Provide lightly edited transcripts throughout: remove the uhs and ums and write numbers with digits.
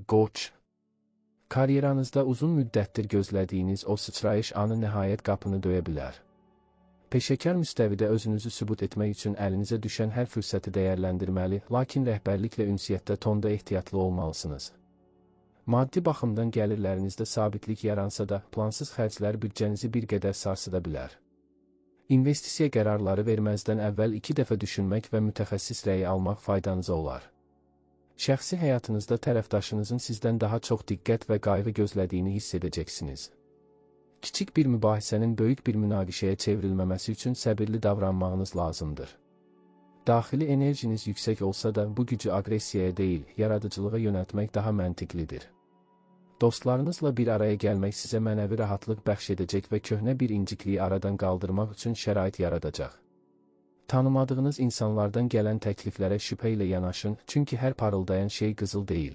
Qoç. Karyeranızda uzun müddətdir gözlədiyiniz o sıçrayış anı nəhayət qapını döyə bilər. Peşəkar müstəvidə özünüzü sübut etmək üçün əlinizə düşən hər fürsəti dəyərləndirməli, lakin rəhbərliklə ünsiyyətdə tonda ehtiyatlı olmalısınız. Maddi baxımdan gəlirlərinizdə sabitlik yaransa da, plansız xərclər büdcənizi bir qədər sarsıda bilər. İnvestisiya qərarları verməzdən əvvəl 2 dəfə düşünmək və mütəxəssis rəyi almaq faydanıza olar. Şəxsi həyatınızda tərəfdaşınızın sizdən daha çox diqqət və qayğı gözlədiyini hiss edəcəksiniz. Kiçik bir mübahisənin böyük bir münaqişəyə çevrilməməsi üçün səbirli davranmağınız lazımdır. Daxili enerjiniz yüksək olsa da, bu gücü aqressiyaya deyil, yaradıcılığa yönəltmək daha məntiqlidir. Dostlarınızla bir araya gəlmək sizə mənəvi rahatlıq bəxş edəcək və köhnə bir incikliyi aradan qaldırmaq üçün şərait yaradacaq. Tanımadığınız insanlardan gələn təkliflərə şübhə ilə yanaşın, çünki hər parıldayan şey qızıl deyil.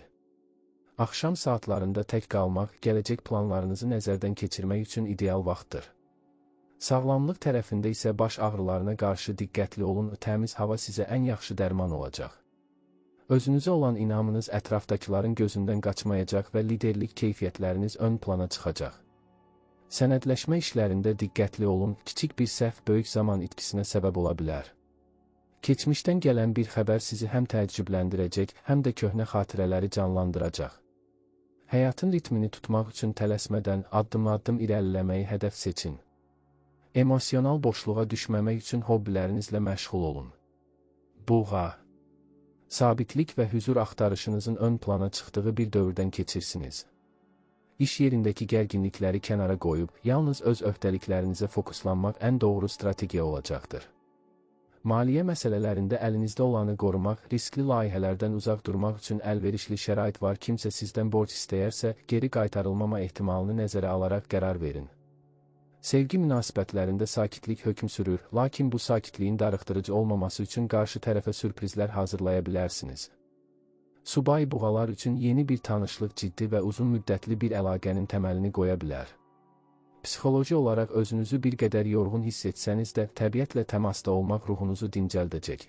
Axşam saatlarında tək qalmaq, gələcək planlarınızı nəzərdən keçirmək üçün ideal vaxtdır. Sağlamlıq tərəfində isə baş ağrılarına qarşı diqqətli olun, təmiz hava sizə ən yaxşı dərman olacaq. Özünüzə olan inamınız ətrafdakıların gözündən qaçmayacaq və liderlik keyfiyyətləriniz ön plana çıxacaq. Sənədləşmə işlərində diqqətli olun, kiçik bir səhv böyük zaman itkisinə səbəb ola bilər. Keçmişdən gələn bir xəbər sizi həm təəccübləndirəcək, həm də köhnə xatirələri canlandıracaq. Həyatın ritmini tutmaq üçün tələsmədən addım-addım irəliləməyi hədəf seçin. Emosional boşluğa düşməmək üçün hobbilərinizlə məşğul olun. Buğa. Sabitlik və hüzur axtarışınızın ön plana çıxdığı bir dövrdən keçirsiniz. İş yerindəki gərginlikləri kənara qoyub, yalnız öz öhdəliklərinizə fokuslanmaq ən doğru strategiya olacaqdır. Maliyyə məsələlərində əlinizdə olanı qorumaq, riskli layihələrdən uzaq durmaq üçün əlverişli şərait var. Kimsə sizdən borc istəyərsə, geri qaytarılmama ehtimalını nəzərə alaraq qərar verin. Sevgi münasibətlərində sakitlik hökm sürür, lakin bu sakitliyin darıxdırıcı olmaması üçün qarşı tərəfə sürprizlər hazırlaya bilərsiniz. Subay buğalar üçün yeni bir tanışlıq ciddi və uzun müddətli bir əlaqənin təməlini qoya bilər. Psixoloji olaraq özünüzü bir qədər yorğun hiss etsəniz də, təbiətlə təmasda olmaq ruhunuzu dincəldəcək.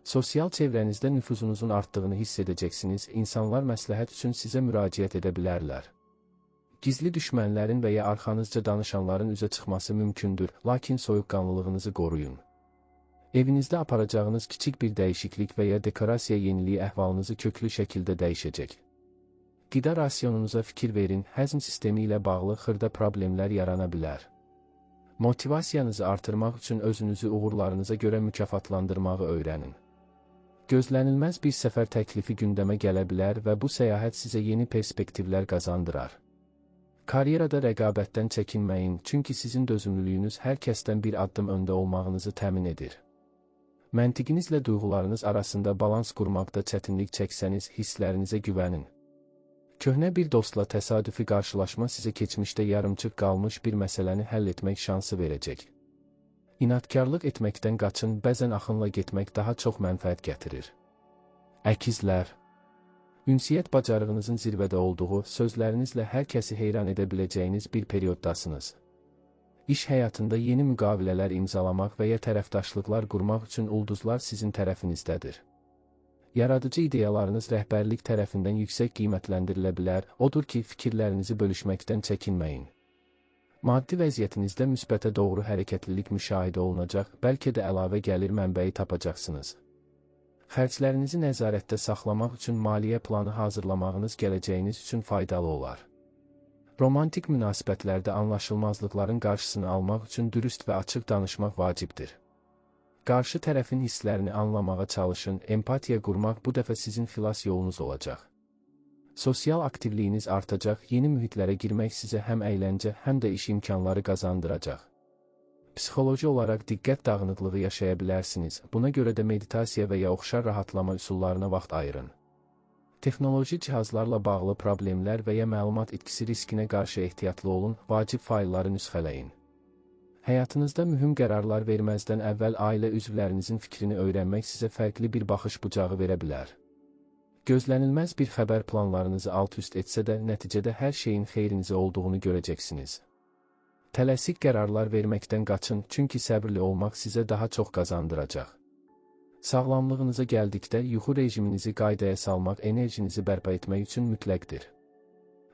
Sosial çevrənizdə nüfuzunuzun artdığını hiss edəcəksiniz, insanlar məsləhət üçün sizə müraciət edə bilərlər. Gizli düşmənlərin və ya arxanızca danışanların üzə çıxması mümkündür, lakin soyuqqanlılığınızı qoruyun. Evinizdə aparacağınız kiçik bir dəyişiklik və ya dekorasiya yeniliyi əhvalınızı köklü şəkildə dəyişəcək. Qida rasionunuza fikir verin, həzm sistemi ilə bağlı xırda problemlər yarana bilər. Motivasiyanızı artırmaq üçün özünüzü uğurlarınıza görə mükafatlandırmağı öyrənin. Gözlənilməz bir səfər təklifi gündəmə gələ bilər və bu səyahət sizə yeni perspektivlər qazandırar. Karyerada rəqabətdən çəkinməyin, çünki sizin dözümlülüyünüz hər kəsdən bir addım öndə olmağınızı təmin edir. Məntiqinizlə duyğularınız arasında balans qurmaqda çətinlik çəksəniz, hisslərinizə güvənin. Köhnə bir dostla təsadüfi qarşılaşma sizə keçmişdə yarımçıq qalmış bir məsələni həll etmək şansı verəcək. İnadkarlıq etməkdən qaçın, bəzən axınla getmək daha çox mənfəət gətirir. Əkizlər. Ünsiyyət bacarığınızın zirvədə olduğu, sözlərinizlə hər kəsi heyran edə biləcəyiniz bir perioddasınız. İş həyatında yeni müqavilələr imzalamaq və ya tərəfdaşlıqlar qurmaq üçün ulduzlar sizin tərəfinizdədir. Yaradıcı ideyalarınız rəhbərlik tərəfindən yüksək qiymətləndirilə bilər, odur ki, fikirlərinizi bölüşməkdən çəkinməyin. Maddi vəziyyətinizdə müsbətə doğru hərəkətlilik müşahidə olunacaq, bəlkə də əlavə gəlir mənbəyi tapacaqsınız. Xərclərinizi nəzarətdə saxlamaq üçün maliyyə planı hazırlamağınız gələcəyiniz üçün faydalı olar. Romantik münasibətlərdə anlaşılmazlıqların qarşısını almaq üçün dürüst və açıq danışmaq vacibdir. Qarşı tərəfin hisslərini anlamağa çalışın, empatiya qurmaq bu dəfə sizin xilas yolunuz olacaq. Sosial aktivliyiniz artacaq, yeni mühitlərə girmək sizə həm əyləncə, həm də iş imkanları qazandıracaq. Psixoloji olaraq diqqət dağınıqlığı yaşaya bilərsiniz, buna görə də meditasiya və ya oxşar rahatlama üsullarına vaxt ayırın. Texnoloji cihazlarla bağlı problemlər və ya məlumat itkisi riskinə qarşı ehtiyatlı olun, vacib faylları nüsxələyin. Həyatınızda mühüm qərarlar verməzdən əvvəl ailə üzvlərinizin fikrini öyrənmək sizə fərqli bir baxış bucağı verə bilər. Gözlənilməz bir xəbər planlarınızı alt-üst etsə də, nəticədə hər şeyin xeyrinizə olduğunu görəcəksiniz. Tələsik qərarlar verməkdən qaçın, çünki səbirli olmaq sizə daha çox qazandıracaq. Sağlamlığınıza gəldikdə yuxu rejiminizi qaydaya salmaq enerjinizi bərpa etmək üçün mütləqdir.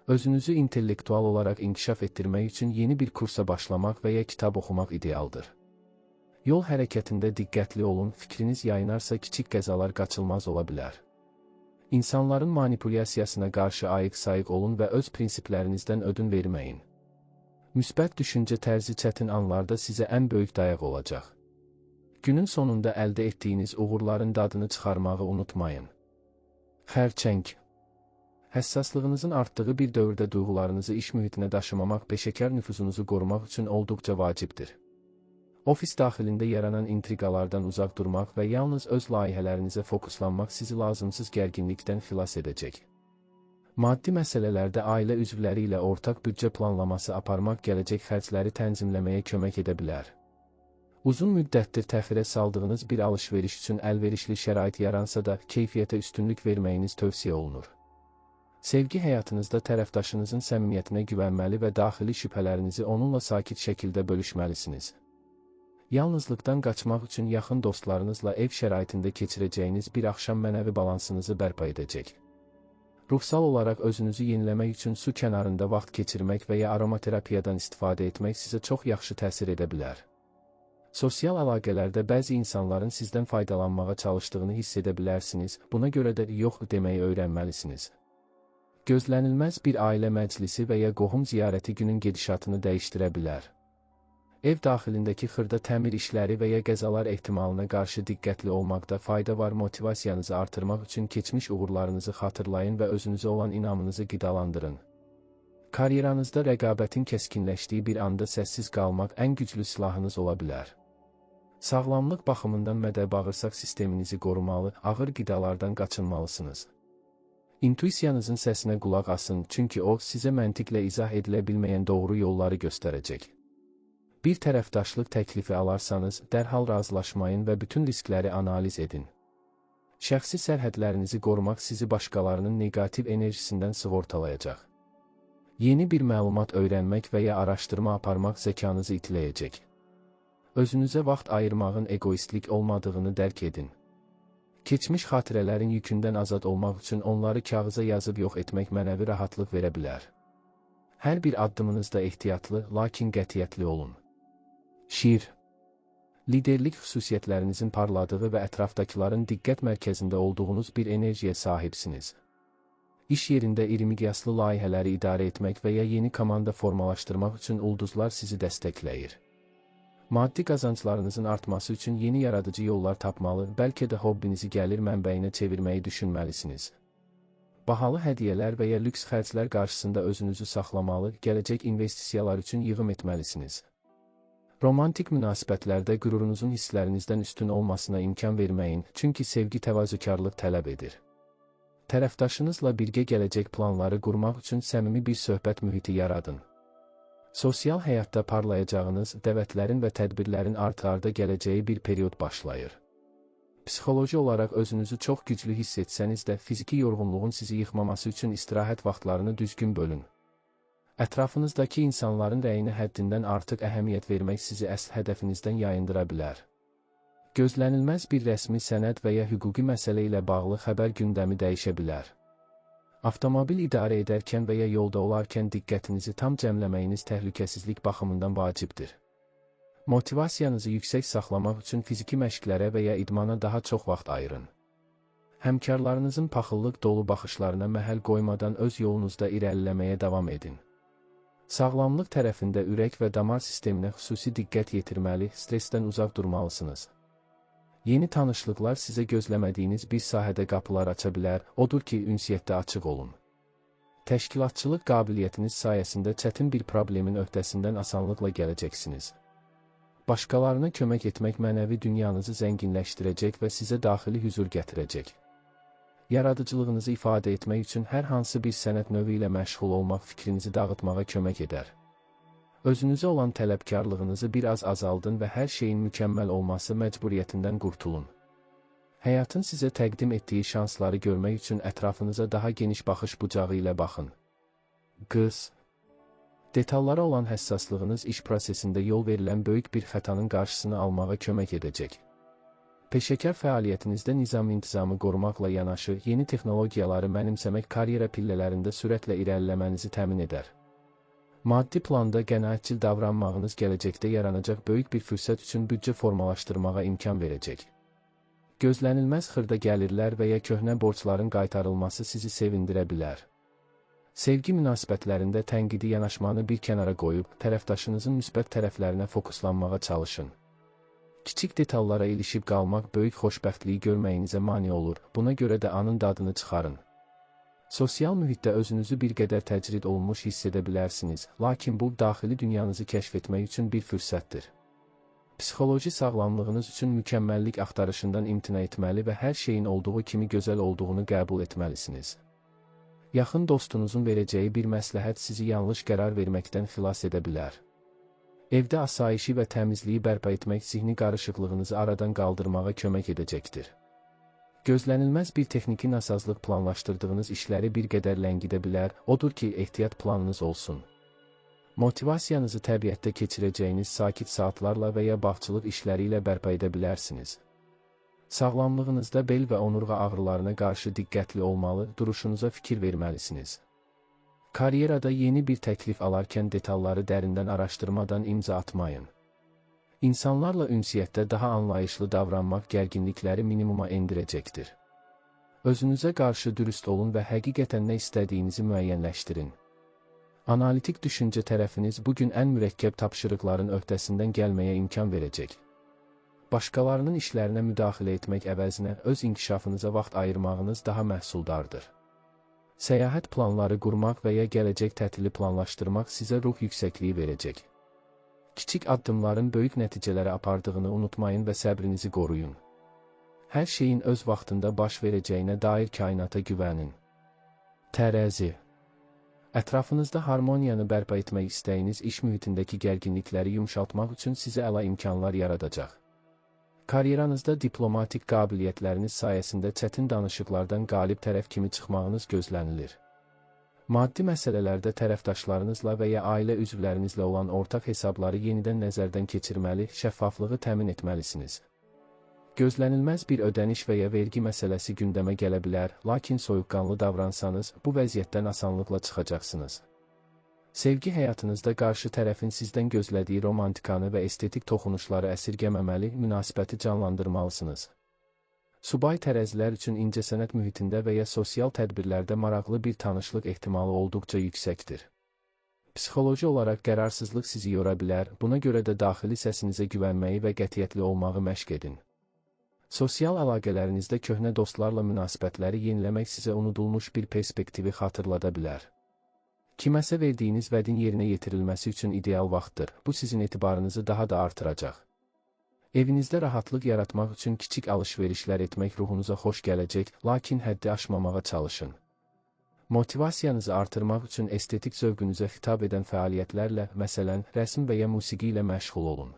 Özünüzü intellektual olaraq inkişaf etdirmək üçün yeni bir kursa başlamaq və ya kitab oxumaq idealdır. Yol hərəkətində diqqətli olun, fikriniz yayınarsa kiçik qəzalar qaçılmaz ola bilər. İnsanların manipulyasiyasına qarşı ayıq-sayıq olun və öz prinsiplərinizdən ödün verməyin. Müsbət düşüncə tərzi çətin anlarda sizə ən böyük dayaq olacaq. Günün sonunda əldə etdiyiniz uğurların dadını çıxarmağı unutmayın. Xərçəng. Həssaslığınızın artdığı bir dövrdə duyğularınızı iş mühitinə daşımamaq peşəkar nüfuzunuzu qorumaq üçün olduqca vacibdir. Ofis daxilində yaranan intriqalardan uzaq durmaq və yalnız öz layihələrinizə fokuslanmaq sizi lazımsız gərginlikdən xilas edəcək. Maddi məsələlərdə ailə üzvləri ilə ortaq büdcə planlaması aparmaq gələcək xərcləri tənzimləməyə kömək edə bilər. Uzun müddətdir təxirə saldığınız bir alış-veriş üçün əlverişli şərait yaransa da keyfiyyətə üstünlük verməyiniz tövsiyə olunur. Sevgi həyatınızda tərəfdaşınızın səmimiyyətinə güvənməli və daxili şübhələrinizi onunla sakit şəkildə bölüşməlisiniz. Yalnızlıqdan qaçmaq üçün yaxın dostlarınızla ev şəraitində keçirəcəyiniz bir axşam mənəvi balansınızı bərpa edəcək. Ruhsal olaraq özünüzü yeniləmək üçün su kənarında vaxt keçirmək və ya aromaterapiyadan istifadə etmək sizə çox yaxşı təsir edə bilər. Sosial əlaqələrdə bəzi insanların sizdən faydalanmağa çalışdığını hiss edə bilərsiniz, buna görə də yox deməyi öyrənməlisiniz. Gözlənilməz bir ailə məclisi və ya qohum ziyarəti günün gedişatını dəyişdirə bilər. Ev daxilindəki xırda təmir işləri və ya qəzalar ehtimalına qarşı diqqətli olmaqda fayda var. Motivasiyanızı artırmaq üçün keçmiş uğurlarınızı xatırlayın və özünüzə olan inamınızı qidalandırın. Karyeranızda rəqabətin kəskinləşdiyi bir anda səssiz qalmaq ən güclü silahınız ola bilər. Sağlamlıq baxımından mədə-bağırsaq sisteminizi qorumalı, ağır qidalardan qaçınmalısınız. İntuisiyanızın səsinə qulaq asın, çünki o, sizə məntiqlə izah edilə bilməyən doğru yolları göstərəcək. Bir tərəfdaşlıq təklifi alarsanız, dərhal razılaşmayın və bütün riskləri analiz edin. Şəxsi sərhədlərinizi qorumaq sizi başqalarının negativ enerjisindən sığortalayacaq. Yeni bir məlumat öyrənmək və ya araşdırma aparmaq zəkanızı itiləyəcək. Özünüzə vaxt ayırmağın egoistlik olmadığını dərk edin. Keçmiş xatirələrin yükündən azad olmaq üçün onları kağıza yazıb yox etmək mənəvi rahatlıq verə bilər. Hər bir addımınızda ehtiyatlı, lakin qətiyyətli olun. Şiir. Liderlik xüsusiyyətlərinizin parladığı və ətrafdakıların diqqət mərkəzində olduğunuz bir enerjiyə sahibsiniz. İş yerində iri miqyaslı layihələri idarə etmək və ya yeni komanda formalaşdırmaq üçün ulduzlar sizi dəstəkləyir. Maddi qazanclarınızın artması üçün yeni yaradıcı yollar tapmalı, bəlkə də hobbinizi gəlir mənbəyinə çevirməyi düşünməlisiniz. Bahalı hədiyyələr və ya lüks xərclər qarşısında özünüzü saxlamalı, gələcək investisiyalar üçün yığım etməlisiniz. Romantik münasibətlərdə qürurunuzun hisslərinizdən üstün olmasına imkan verməyin, çünki sevgi təvazökarlıq tələb edir. Tərəfdaşınızla birgə gələcək planları qurmaq üçün səmimi bir söhbət mühiti yaradın. Sosial həyatda parlayacağınız dəvətlərin və tədbirlərin art-arda gələcəyi bir period başlayır. Psixoloji olaraq özünüzü çox güclü hiss etsəniz də fiziki yorğunluğun sizi yıxmaması üçün istirahət vaxtlarını düzgün bölün. Ətrafınızdakı insanların rəyinə həddindən artıq əhəmiyyət vermək sizi əsl hədəfinizdən yayındıra bilər. Gözlənilməz bir rəsmi sənəd və ya hüquqi məsələ ilə bağlı xəbər gündəmi dəyişə bilər. Avtomobil idarə edərkən və ya yolda olarkən diqqətinizi tam cəmləməyiniz təhlükəsizlik baxımından vacibdir. Motivasiyanızı yüksək saxlamaq üçün fiziki məşqlərə və ya idmana daha çox vaxt ayırın. Həmkarlarınızın paxıllıq dolu baxışlarına məhəl qoymadan öz yolunuzda irəliləməyə davam edin. Sağlamlıq tərəfində ürək və damar sisteminə xüsusi diqqət yetirməli, stressdən uzaq durmalısınız. Yeni tanışlıqlar sizə gözləmədiyiniz bir sahədə qapılar aça bilər, odur ki, ünsiyyətdə açıq olun. Təşkilatçılıq qabiliyyətiniz sayəsində çətin bir problemin öhdəsindən asanlıqla gələcəksiniz. Başqalarına kömək etmək mənəvi dünyanızı zənginləşdirəcək və sizə daxili hüzur gətirəcək. Yaradıcılığınızı ifadə etmək üçün hər hansı bir sənət növü ilə məşğul olmaq fikrinizi dağıtmağa kömək edər. Özünüzə olan tələbkarlığınızı biraz azaldın və hər şeyin mükəmməl olması məcburiyyətindən qurtulun. Həyatın sizə təqdim etdiyi şansları görmək üçün ətrafınıza daha geniş baxış bucağı ilə baxın. Qız. Detallara olan həssaslığınız iş prosesində yol verilən böyük bir xətanın qarşısını almağa kömək edəcək. Peşəkar fəaliyyətinizdə nizam-intizamı qorumaqla yanaşı, yeni texnologiyaları mənimsəmək karyera pillələrində sürətlə irəliləmənizi təmin edər. Maddi planda qənaətcil davranmağınız gələcəkdə yaranacaq böyük bir fürsət üçün büdcə formalaşdırmağa imkan verəcək. Gözlənilməz xırda gəlirlər və ya köhnə borcların qaytarılması sizi sevindirə bilər. Sevgi münasibətlərində tənqidi yanaşmanı bir kənara qoyub, tərəfdaşınızın müsbət tərəflərinə fokuslanmağa çalışın. Kiçik detallara ilişib qalmaq böyük xoşbəxtliyi görməyinizə mane olur, buna görə də anın dadını çıxarın. Sosial mühitdə özünüzü bir qədər təcrid olunmuş hiss edə bilərsiniz, lakin bu, daxili dünyanızı kəşf etmək üçün bir fürsətdir. Psixoloji sağlamlığınız üçün mükəmməllik axtarışından imtina etməli və hər şeyin olduğu kimi gözəl olduğunu qəbul etməlisiniz. Yaxın dostunuzun verəcəyi bir məsləhət sizi yanlış qərar verməkdən xilas edə bilər. Evdə asayişi və təmizliyi bərpa etmək zihni qarışıqlığınızı aradan qaldırmağa kömək edəcəkdir. Gözlənilməz bir texniki nasazlıq planlaşdırdığınız işləri bir qədər ləngidə bilər, odur ki, ehtiyat planınız olsun. Motivasiyanızı təbiətdə keçirəcəyiniz sakit saatlarla və ya bağçılıq işləri ilə bərpa edə bilərsiniz. Sağlamlığınızda bel və onurğa ağrılarına qarşı diqqətli olmalı, duruşunuza fikir verməlisiniz. Karyerada yeni bir təklif alarkən detalları dərindən araşdırmadan imza atmayın. İnsanlarla ünsiyyətdə daha anlayışlı davranmaq gərginlikləri minimuma endirəcəkdir. Özünüzə qarşı dürüst olun və həqiqətən nə istədiyinizi müəyyənləşdirin. Analitik düşüncə tərəfiniz bugün ən mürəkkəb tapşırıqların öhdəsindən gəlməyə imkan verəcək. Başqalarının işlərinə müdaxilə etmək əvəzinə öz inkişafınıza vaxt ayırmağınız daha məhsuldardır. Səyahət planları qurmaq və ya gələcək tətili planlaşdırmaq sizə ruh yüksəkliyi verəcək. Kiçik addımların böyük nəticələrə apardığını unutmayın və səbrinizi qoruyun. Hər şeyin öz vaxtında baş verəcəyinə dair kainata güvənin. Tərəzi. Ətrafınızda harmoniyanı bərpa etmək istəyiniz iş mühitindəki gərginlikləri yumşaltmaq üçün sizə əla imkanlar yaradacaq. Karyeranızda diplomatik qabiliyyətləriniz sayəsində çətin danışıqlardan qalib tərəf kimi çıxmağınız gözlənilir. Maddi məsələlərdə tərəfdaşlarınızla və ya ailə üzvlərinizlə olan ortaq hesabları yenidən nəzərdən keçirməli, şəffaflığı təmin etməlisiniz. Gözlənilməz bir ödəniş və ya vergi məsələsi gündəmə gələ bilər, lakin soyuqqanlı davransanız, bu vəziyyətdən asanlıqla çıxacaqsınız. Sevgi həyatınızda qarşı tərəfin sizdən gözlədiyi romantikanı və estetik toxunuşları əsirgəməməli, münasibəti canlandırmalısınız. Subay tərəzilər üçün incəsənət mühitində və ya sosial tədbirlərdə maraqlı bir tanışlıq ehtimalı olduqca yüksəkdir. Psixoloji olaraq qərarsızlıq sizi yora bilər, buna görə də daxili səsinizə güvənməyi və qətiyyətli olmağı məşq edin. Sosial əlaqələrinizdə köhnə dostlarla münasibətləri yeniləmək sizə unudulmuş bir perspektivi xatırlada bilər. Kiməsə verdiyiniz vədin yerinə yetirilməsi üçün ideal vaxtdır, bu sizin etibarınızı daha da artıracaq. Evinizdə rahatlıq yaratmaq üçün kiçik alış-verişlər etmək ruhunuza xoş gələcək, lakin həddi aşmamağa çalışın. Motivasiyanızı artırmaq üçün estetik zövqünüzə xitab edən fəaliyyətlərlə, məsələn, rəsm və ya musiqi ilə məşğul olun.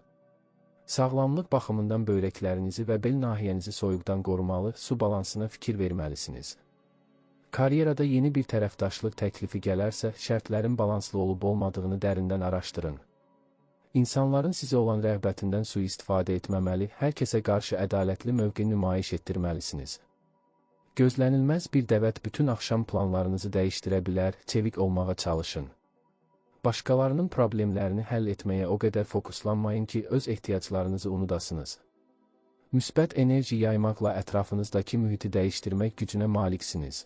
Sağlamlıq baxımından böyrəklərinizi və bel nahiyənizi soyuqdan qorumalı, su balansına fikir verməlisiniz. Karyerada yeni bir tərəfdaşlıq təklifi gələrsə, şərtlərin balanslı olub-olmadığını dərindən araşdırın. İnsanların sizə olan rəğbətindən sui-istifadə etməməli, hər kəsə qarşı ədalətli mövqe nümayiş etdirməlisiniz. Gözlənilməz bir dəvət bütün axşam planlarınızı dəyişdirə bilər, çevik olmağa çalışın. Başqalarının problemlərini həll etməyə o qədər fokuslanmayın ki, öz ehtiyaclarınızı unudasınız. Müsbət enerji yaymaqla ətrafınızdakı mühiti dəyişdirmək gücünə maliksiniz.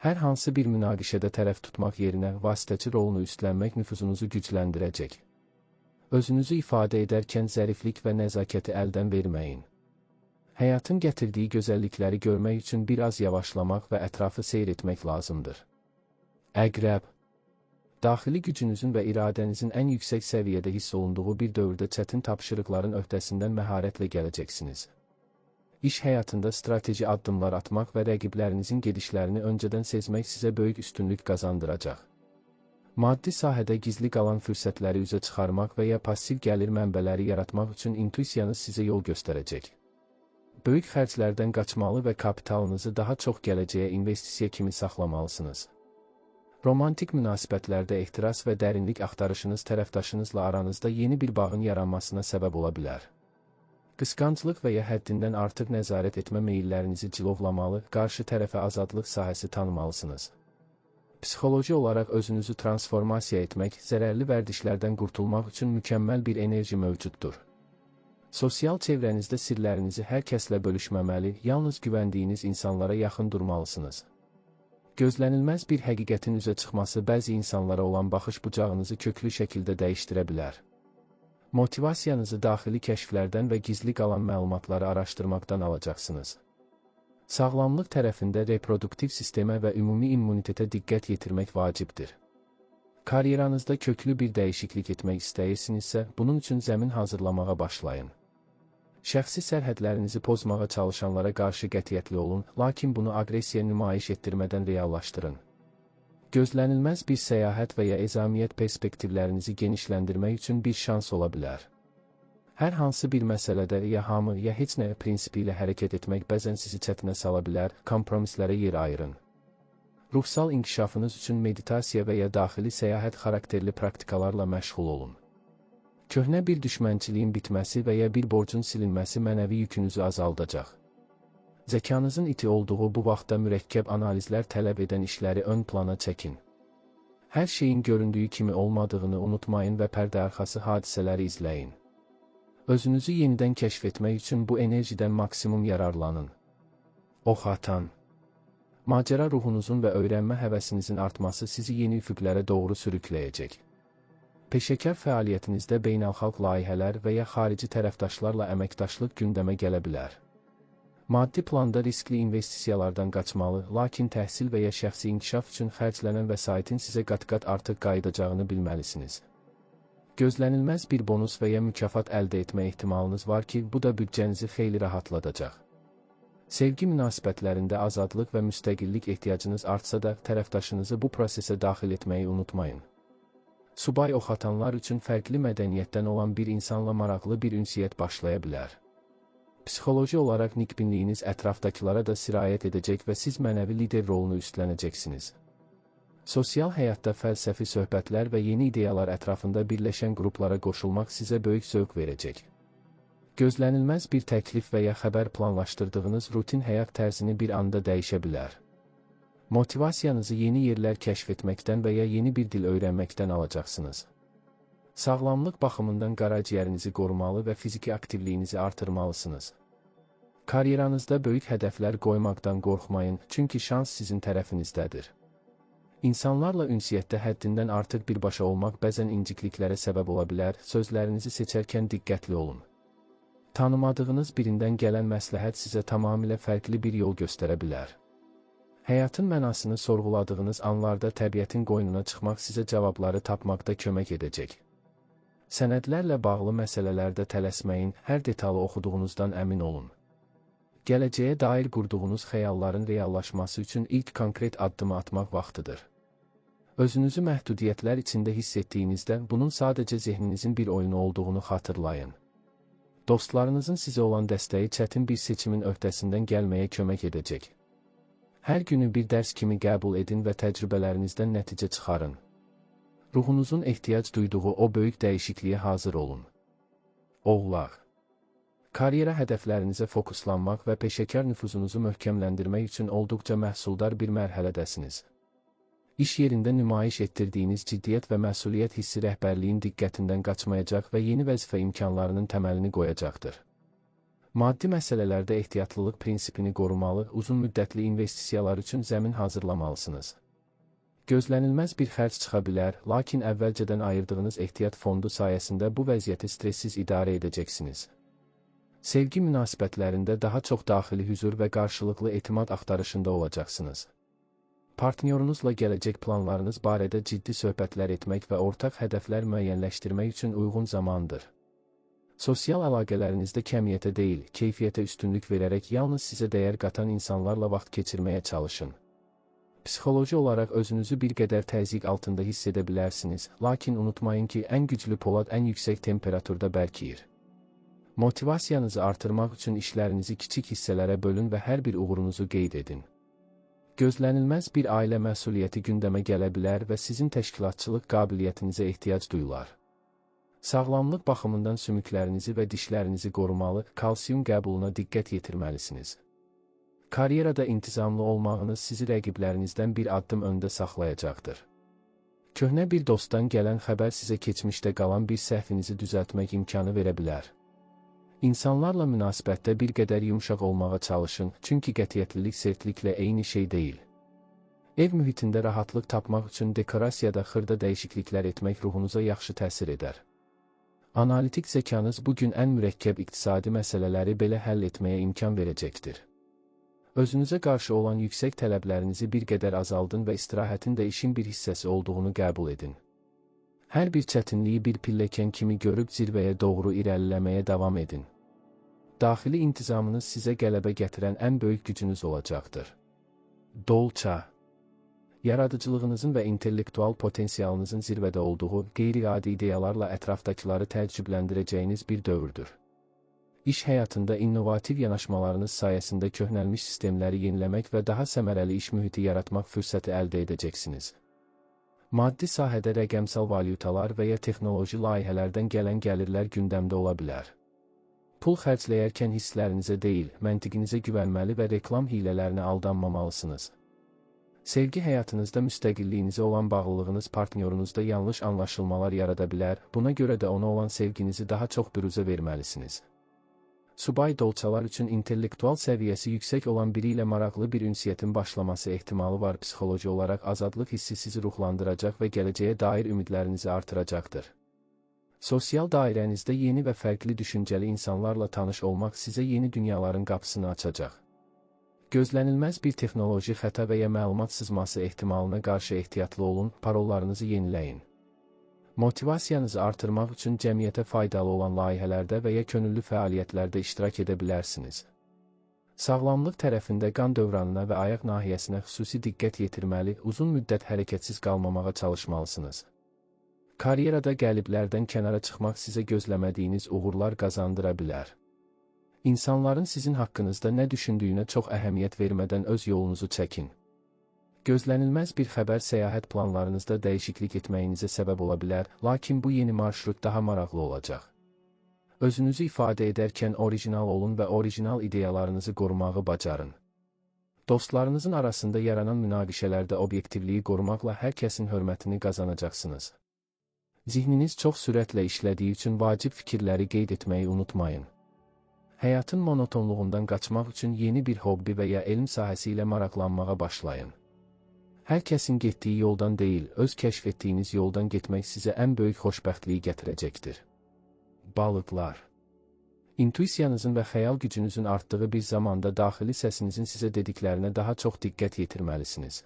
Hər hansı bir münaqişədə tərəf tutmaq yerinə vasitəçi rolunu üstlənmək nüfuzunuzu gücləndirəcək. Özünüzü ifadə edərkən zəriflik və nəzakəti əldən verməyin. Həyatın gətirdiyi gözəllikləri görmək üçün biraz yavaşlamaq və ətrafı seyr etmək lazımdır. Əqrəb. Daxili gücünüzün və iradənizin ən yüksək səviyyədə hiss olunduğu bir dövrdə çətin tapşırıqların öhdəsindən məharətlə gələcəksiniz. İş həyatında strateji addımlar atmaq və rəqiblərinizin gedişlərini öncədən sezmək sizə böyük üstünlük qazandıracaq. Maddi sahədə gizli qalan fürsətləri üzə çıxarmaq və ya passiv gəlir mənbələri yaratmaq üçün intuisiyanız sizə yol göstərəcək. Böyük xərclərdən qaçmalı və kapitalınızı daha çox gələcəyə investisiya kimi saxlamalısınız. Romantik münasibətlərdə ehtiras və dərinlik axtarışınız tərəfdaşınızla aranızda yeni bir bağın yaranmasına səbəb ola bilər. Qısqanclıq və ya həddindən artıq nəzarət etmə meyillərinizi cilovlamalı, qarşı tərəfə azadlıq sahəsi tanımalısınız. Psixoloji olaraq özünüzü transformasiya etmək, zərərli vərdişlərdən qurtulmaq üçün mükəmməl bir enerji mövcuddur. Sosial çevrənizdə sirlərinizi hər kəslə bölüşməməli, yalnız güvəndiyiniz insanlara yaxın durmalısınız. Gözlənilməz bir həqiqətin üzə çıxması bəzi insanlara olan baxış bucağınızı köklü şəkildə dəyişdirə bilər. Motivasiyanızı daxili kəşflərdən və gizli qalan məlumatları araşdırmaqdan alacaqsınız. Sağlamlıq tərəfində reproduktiv sistemə və ümumi immunitetə diqqət yetirmək vacibdir. Karyeranızda köklü bir dəyişiklik etmək istəyirsinizsə, bunun üçün zəmin hazırlamağa başlayın. Şəxsi sərhədlərinizi pozmağa çalışanlara qarşı qətiyyətli olun, lakin bunu aqressiya nümayiş etdirmədən reallaşdırın. Gözlənilməz bir səyahət və ya ezamiyyət perspektivlərinizi genişləndirmək üçün bir şans ola bilər. Hər hansı bir məsələdə ya hamı, ya heç nəyə prinsipi ilə hərəkət etmək bəzən sizi çətinə sala bilər, kompromislərə yer ayırın. Ruhsal inkişafınız üçün meditasiya və ya daxili səyahət xarakterli praktikalarla məşğul olun. Köhnə bir düşmənçiliyin bitməsi və ya bir borcun silinməsi mənəvi yükünüzü azaldacaq. Zəkanızın iti olduğu bu vaxtda mürəkkəb analizlər tələb edən işləri ön plana çəkin. Hər şeyin göründüyü kimi olmadığını unutmayın və pərdəarxası hadisələri izləyin. Özünüzü yenidən kəşf etmək üçün bu enerjidən maksimum yararlanın. Ox atan. Macəra ruhunuzun və öyrənmə həvəsinizin artması sizi yeni üfüqlərə doğru sürükləyəcək. Peşəkar fəaliyyətinizdə beynəlxalq layihələr və ya xarici tərəfdaşlarla əməkdaşlıq gündəmə gələ bilər. Maddi planda riskli investisiyalardan qaçmalı, lakin təhsil və ya şəxsi inkişaf üçün xərclənən vəsaitin sizə qat-qat artıq qayıdacağını bilməlisiniz. Gözlənilməz bir bonus və ya mükafat əldə etmə ehtimalınız var ki, bu da büdcənizi xeyli rahatladacaq. Sevgi münasibətlərində azadlıq və müstəqillik ehtiyacınız artsa da, tərəfdaşınızı bu prosesə daxil etməyi unutmayın. Subay ox atanlar üçün fərqli mədəniyyətdən olan bir insanla maraqlı bir ünsiyyət başlaya bilər. Psixoloji olaraq nikbinliyiniz ətrafdakılara da sirayət edəcək və siz mənəvi lider rolunu üstlənəcəksiniz. Sosial həyatda fəlsəfi söhbətlər və yeni ideyalar ətrafında birləşən qruplara qoşulmaq sizə böyük zövq verəcək. Gözlənilməz bir təklif və ya xəbər planlaşdırdığınız rutin həyat tərzini bir anda dəyişə bilər. Motivasiyanızı yeni yerlər kəşf etməkdən və ya yeni bir dil öyrənməkdən alacaqsınız. Sağlamlıq baxımından qaraciyərinizi qorumalı və fiziki aktivliyinizi artırmalısınız. Karyeranızda böyük hədəflər qoymaqdan qorxmayın, çünki şans sizin tərəfinizdədir. İnsanlarla ünsiyyətdə həddindən artıq birbaşa olmaq bəzən incikliklərə səbəb ola bilər, sözlərinizi seçərkən diqqətli olun. Tanımadığınız birindən gələn məsləhət sizə tamamilə fərqli bir yol göstərə bilər. Həyatın mənasını sorğuladığınız anlarda təbiətin qoynuna çıxmaq sizə cavabları tapmaqda kömək edəcək. Sənədlərlə bağlı məsələlərdə tələsməyin, hər detalı oxuduğunuzdan əmin olun. Gələcəyə dair qurduğunuz xəyalların reallaşması üçün ilk konkret addımı atmaq vaxtıdır. Özünüzü məhdudiyyətlər içində hiss etdiyinizdə, bunun sadəcə zehninizin bir oyunu olduğunu xatırlayın. Dostlarınızın sizə olan dəstəyi çətin bir seçimin öhdəsindən gəlməyə kömək edəcək. Hər günü bir dərs kimi qəbul edin və təcrübələrinizdən nəticə çıxarın. Ruhunuzun ehtiyac duyduğu o böyük dəyişikliyə hazır olun. Oğlaq. Karyera hədəflərinizə fokuslanmaq və peşəkar nüfuzunuzu möhkəmləndirmək üçün olduqca məhsuldar bir mərhələdəsiniz. İş yerində nümayiş etdirdiyiniz ciddiyyət və məsuliyyət hissi rəhbərliyin diqqətindən qaçmayacaq və yeni vəzifə imkanlarının təməlini qoyacaqdır. Maddi məsələlərdə ehtiyatlılıq prinsipini qorumalı, uzun müddətli investisiyalar üçün zəmin hazırlamalısınız. Gözlənilməz bir xərc çıxa bilər, lakin əvvəlcədən ayırdığınız ehtiyat fondu sayəsində bu vəziyyəti stressiz idarə edəcəksiniz. Sevgi münasibətlərində daha çox daxili hüzur və qarşılıqlı etimad axtarışında olacaqsınız. Partnyorunuzla gələcək planlarınız barədə ciddi söhbətlər etmək və ortaq hədəflər müəyyənləşdirmək üçün uyğun zamandır. Sosial əlaqələrinizdə kəmiyyətə deyil, keyfiyyətə üstünlük verərək yalnız sizə dəyər qatan insanlarla vaxt keçirməyə çalışın. Psixoloji olaraq özünüzü bir qədər təzyiq altında hiss edə bilərsiniz, lakin unutmayın ki, ən güclü polad ən yüksək temperaturda bərkiyir. Motivasiyanızı artırmaq üçün işlərinizi kiçik hissələrə bölün və hər bir uğurunuzu qeyd edin. Gözlənilməz bir ailə məsuliyyəti gündəmə gələ bilər və sizin təşkilatçılıq qabiliyyətinizə ehtiyac duyular. Sağlamlıq baxımından sümüklərinizi və dişlərinizi qorumalı, kalsium qəbuluna diqqət yetirməlisiniz. Karyerada intizamlı olmağınız sizi rəqiblərinizdən bir addım öndə saxlayacaqdır. Köhnə bir dostdan gələn xəbər sizə keçmişdə qalan bir səhvinizi düzəltmək imkanı verə bilər. İnsanlarla münasibətdə bir qədər yumşaq olmağa çalışın, çünki qətiyyətlilik sertliklə eyni şey deyil. Ev mühitində rahatlıq tapmaq üçün dekorasiyada xırda dəyişikliklər etmək ruhunuza yaxşı təsir edər. Analitik zəkanız bugün ən mürəkkəb iqtisadi məsələləri belə həll etməyə imkan verəcəkdir. Özünüzə qarşı olan yüksək tələblərinizi bir qədər azaldın və istirahətin də işin bir hissəsi olduğunu qəbul edin. Hər bir çətinliyi bir pilləkən kimi görüb zirvəyə doğru irəliləməyə davam edin. Daxili intizamınız sizə qələbə gətirən ən böyük gücünüz olacaqdır. Dolça. Yaradıcılığınızın və intellektual potensialınızın zirvədə olduğu, qeyri-adi ideyalarla ətrafdakıları təəccübləndirəcəyiniz bir dövrdür. İş həyatında innovativ yanaşmalarınız sayəsində köhnəlmiş sistemləri yeniləmək və daha səmərəli iş mühiti yaratmaq fürsəti əldə edəcəksiniz. Maddi sahədə rəqəmsal valyutalar və ya texnoloji layihələrdən gələn gəlirlər gündəmdə ola bilər. Pul xərcləyərkən hisslərinizə deyil, məntiqinizə güvənməli və reklam hilələrinə aldanmamalısınız. Sevgi həyatınızda müstəqilliyinizə olan bağlılığınız partnyorunuzda yanlış anlaşılmalar yarada bilər, buna görə də ona olan sevginizi daha çox büruzə verməlisiniz. Subay dolçalar üçün intellektual səviyyəsi yüksək olan biri ilə maraqlı bir ünsiyyətin başlaması ehtimalı var. Psixoloji olaraq azadlıq hissi sizi ruhlandıracaq və gələcəyə dair ümidlərinizi artıracaqdır. Sosial dairənizdə yeni və fərqli düşüncəli insanlarla tanış olmaq sizə yeni dünyaların qapısını açacaq. Gözlənilməz bir texnoloji xəta və ya məlumat sızması ehtimalına qarşı ehtiyatlı olun, parollarınızı yeniləyin. Motivasiyanızı artırmaq üçün cəmiyyətə faydalı olan layihələrdə və ya könüllü fəaliyyətlərdə iştirak edə bilərsiniz. Sağlamlıq tərəfində qan dövranına və ayaq nahiyəsinə xüsusi diqqət yetirməli, uzun müddət hərəkətsiz qalmamağa çalışmalısınız. Karyerada qəliblərdən kənara çıxmaq sizə gözləmədiyiniz uğurlar qazandıra bilər. İnsanların sizin haqqınızda nə düşündüyünə çox əhəmiyyət vermədən öz yolunuzu çəkin. Gözlənilməz bir xəbər səyahət planlarınızda dəyişiklik etməyinizə səbəb ola bilər, lakin bu yeni marşrut daha maraqlı olacaq. Özünüzü ifadə edərkən orijinal olun və orijinal ideyalarınızı qorumağı bacarın. Dostlarınızın arasında yaranan münaqişələrdə obyektivliyi qorumaqla hər kəsin hörmətini qazanacaqsınız. Zihniniz çox sürətlə işlədiyi üçün vacib fikirləri qeyd etməyi unutmayın. Həyatın monotonluğundan qaçmaq üçün yeni bir hobbi və ya elm sahəsi ilə maraqlanmağa başlayın. Hər kəsin getdiyi yoldan deyil, öz kəşf etdiyiniz yoldan getmək sizə ən böyük xoşbəxtliyi gətirəcəkdir. Balıqlar. İntuisiyanızın və xəyal gücünüzün artdığı bir zamanda daxili səsinizin sizə dediklərinə daha çox diqqət yetirməlisiniz.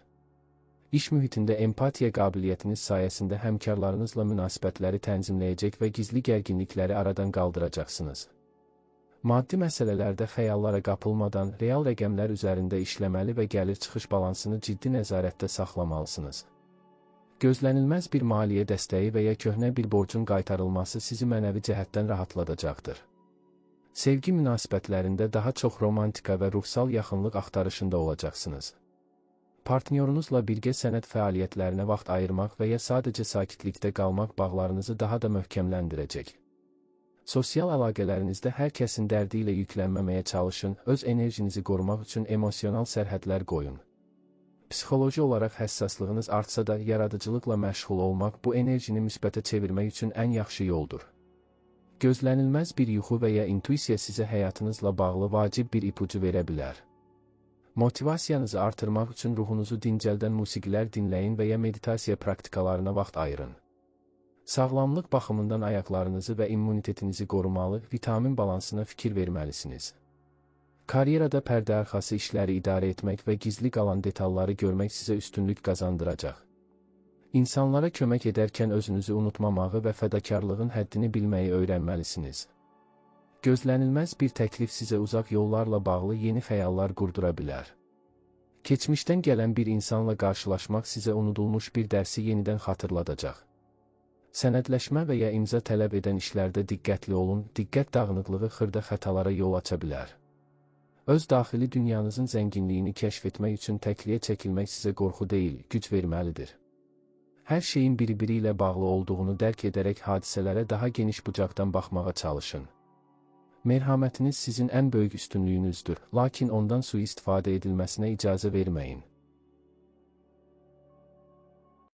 İş mühitində empatiya qabiliyyətiniz sayəsində həmkarlarınızla münasibətləri tənzimləyəcək və gizli gərginlikləri aradan qaldıracaqsınız. Maddi məsələlərdə xəyallara qapılmadan real rəqəmlər üzərində işləməli və gəlir-çıxış balansını ciddi nəzarətdə saxlamalısınız. Gözlənilməz bir maliyyə dəstəyi və ya köhnə bir borcun qaytarılması sizi mənəvi cəhətdən rahatladacaqdır. Sevgi münasibətlərində daha çox romantika və ruhsal yaxınlıq axtarışında olacaqsınız. Partnyorunuzla birgə sənət fəaliyyətlərinə vaxt ayırmaq və ya sadəcə sakitlikdə qalmaq bağlarınızı daha da möhkəmləndirəcək. Sosial əlaqələrinizdə hər kəsin dərdi ilə yüklənməməyə çalışın, öz enerjinizi qorumaq üçün emosional sərhədlər qoyun. Psixoloji olaraq həssaslığınız artsa da yaradıcılıqla məşğul olmaq bu enerjini müsbətə çevirmək üçün ən yaxşı yoldur. Gözlənilməz bir yuxu və ya intuisiya sizə həyatınızla bağlı vacib bir ipucu verə bilər. Motivasiyanızı artırmaq üçün ruhunuzu dincəldən musiqilər dinləyin və ya meditasiya praktikalarına vaxt ayırın. Sağlamlıq baxımından ayaqlarınızı və immunitetinizi qorumalı, vitamin balansına fikir verməlisiniz. Karyerada pərdəarxası işləri idarə etmək və gizli qalan detalları görmək sizə üstünlük qazandıracaq. İnsanlara kömək edərkən özünüzü unutmamağı və fədakarlığın həddini bilməyi öyrənməlisiniz. Gözlənilməz bir təklif sizə uzaq yollarla bağlı yeni xəyallar qurdura bilər. Keçmişdən gələn bir insanla qarşılaşmaq sizə unudulmuş bir dərsi yenidən xatırladacaq. Sənədləşmə və ya imza tələb edən işlərdə diqqətli olun, diqqət dağınıqlığı xırda xətalara yol aça bilər. Öz daxili dünyanızın zənginliyini kəşf etmək üçün təkliyə çəkilmək sizə qorxu deyil, güc verməlidir. Hər şeyin bir-biri ilə bağlı olduğunu dərk edərək hadisələrə daha geniş bucaqdan baxmağa çalışın. Merhamətiniz sizin ən böyük üstünlüyünüzdür, lakin ondan sui-istifadə edilməsinə icazə verməyin.